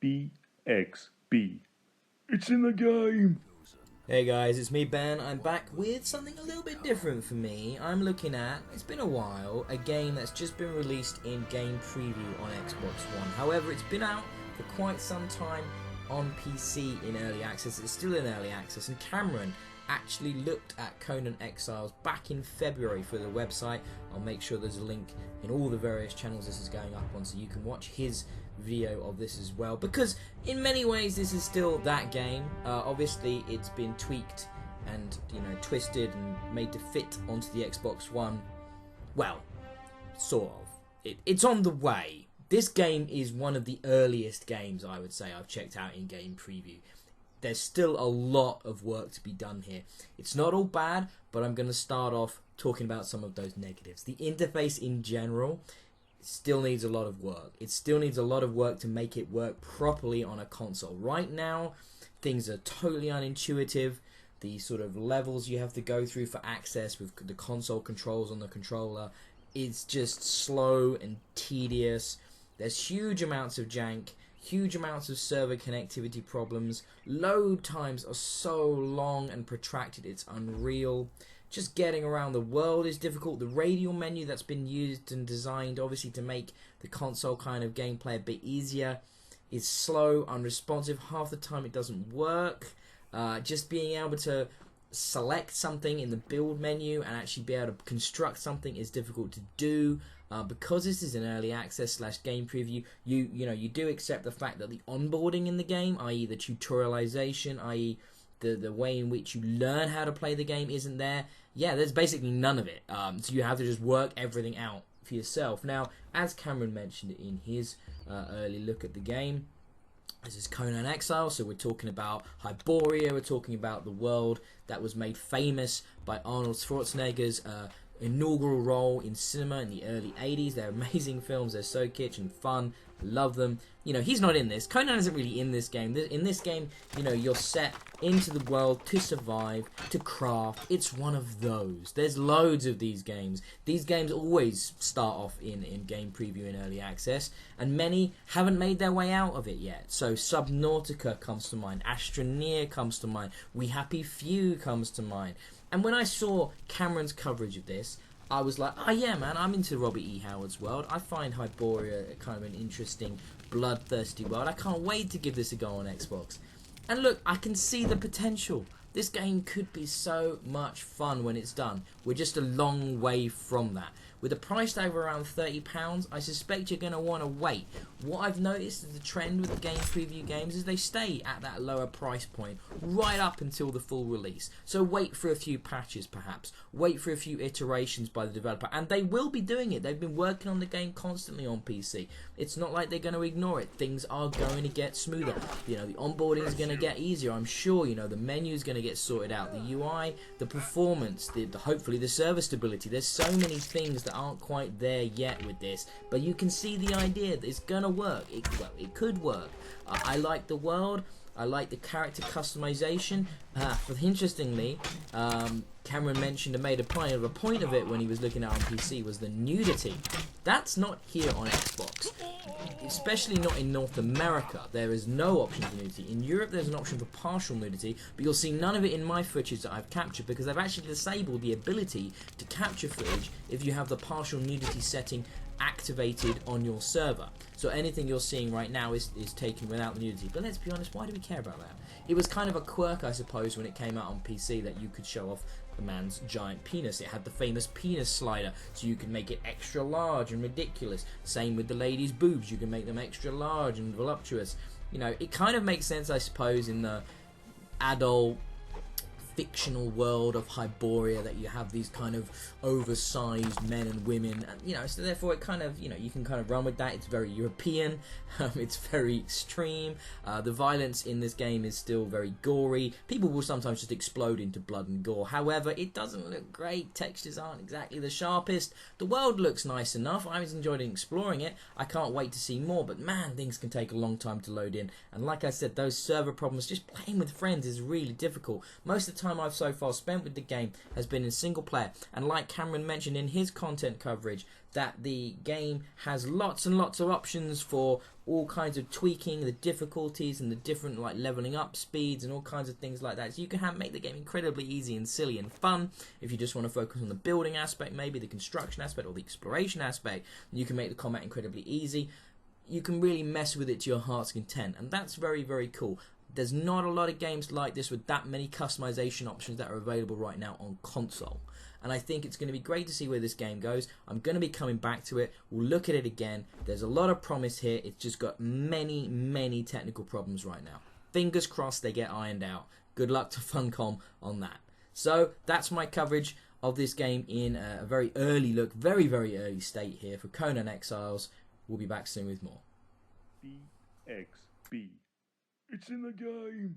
BXB. It's in the game! Hey guys, it's me Ben. I'm back with something a little bit different for me. I'm looking at, it's been a while, a game that's just been released in game preview on Xbox One. However, it's been out for quite some time on PC in early access. It's still in early access, and Cameron actually looked at Conan Exiles back in February for the website. I'll make sure there's a link in all the various channels this is going up on so you can watch his video of this as well, because in many ways this is still that game. Obviously it's been tweaked and twisted and made to fit onto the Xbox One. Well, sort of. It's on the way. This game is one of the earliest games I would say I've checked out in game preview. There's still a lot of work to be done here. It's not all bad, but I'm going to start off talking about some of those negatives. The interface in general still needs a lot of work. It still needs a lot of work to make it work properly on a console. Right now, things are totally unintuitive. The sort of levels you have to go through for access with the console controls on the controller is just slow and tedious. There's huge amounts of jank, huge amounts of server connectivity problems. Load times are so long and protracted, it's unreal. Just getting around the world is difficult. The radial menu that's been used and designed obviously to make the console kind of gameplay a bit easier is slow, unresponsive. Half the time it doesn't work. Just being able to select something in the build menu and actually be able to construct something is difficult to do. Because this is an early access / game preview, you do accept the fact that the onboarding in the game, i.e. the tutorialization, i.e. the way in which you learn how to play the game isn't there. Yeah, there's basically none of it. So you have to just work everything out for yourself. Now, as Cameron mentioned in his early look at the game, this is Conan Exiles, so we're talking about Hyboria, we're talking about the world that was made famous by Arnold Schwarzenegger's inaugural role in cinema in the early 80s. They're amazing films, they're so kitsch and fun, I love them. He's not in this. Conan isn't really in this game. In this game, you're set into the world to survive, to craft. It's one of those. There's loads of these games. These games always start off in game preview in early access, and many haven't made their way out of it yet. So Subnautica comes to mind, Astroneer comes to mind, We Happy Few comes to mind. And when I saw Cameron's coverage of this, I was like, oh yeah, man, I'm into Robert E. Howard's world. I find Hyboria kind of an interesting, bloodthirsty world. I can't wait to give this a go on Xbox. And look, I can see the potential. This game could be so much fun when it's done. We're just a long way from that. With a price tag of around £30, I suspect you're going to want to wait. What I've noticed is the trend with the game preview games is they stay at that lower price point right up until the full release. So wait for a few patches perhaps. Wait for a few iterations by the developer. And they will be doing it. They've been working on the game constantly on PC. It's not like they're going to ignore it. Things are going to get smoother. The onboarding is going to get easier. I'm sure, the menu is going to get sorted out. The UI, the performance, hopefully the server stability. There's so many things that aren't quite there yet with this, but you can see the idea that it's gonna work. It could work. I like the world. I like the character customization. Interestingly, Cameron mentioned and made a point of it when he was looking at it on PC was the nudity. That's not here on Xbox, especially not in North America. There is no option for nudity. In Europe, there's an option for partial nudity, but you'll see none of it in my footage that I've captured because I've actually disabled the ability to capture footage if you have the partial nudity setting activated on your server. So anything you're seeing right now is taken without the nudity. But let's be honest, why do we care about that? It was kind of a quirk, I suppose, when it came out on PC that you could show off the man's giant penis. It had the famous penis slider, so you could make it extra large and ridiculous. Same with the ladies' boobs, you can make them extra large and voluptuous. It kind of makes sense, I suppose, in the adult fictional world of Hyboria that you have these kind of oversized men and women, and so therefore it kind of you can kind of run with that. It's very European, it's very extreme. The violence in this game is still very gory. People will sometimes just explode into blood and gore. However, it doesn't look great. Textures aren't exactly the sharpest. The world looks nice enough. I was enjoying exploring it. I can't wait to see more, but man, things can take a long time to load in, and like I said, those server problems, just playing with friends is really difficult. Most of the time time I've so far spent with the game has been in single player, and like Cameron mentioned in his content coverage, that the game has lots and lots of options for all kinds of tweaking the difficulties and the different like leveling up speeds and all kinds of things like that. So you can make the game incredibly easy and silly and fun. If you just want to focus on the building aspect, maybe the construction aspect or the exploration aspect, you can make the combat incredibly easy. You can really mess with it to your heart's content, and that's very, very cool. There's not a lot of games like this with that many customization options that are available right now on console. And I think it's going to be great to see where this game goes. I'm going to be coming back to it. We'll look at it again. There's a lot of promise here. It's just got many, many technical problems right now. Fingers crossed they get ironed out. Good luck to Funcom on that. So that's my coverage of this game in a very early look, very, very early state here for Conan Exiles. We'll be back soon with more. BXB. It's in the game.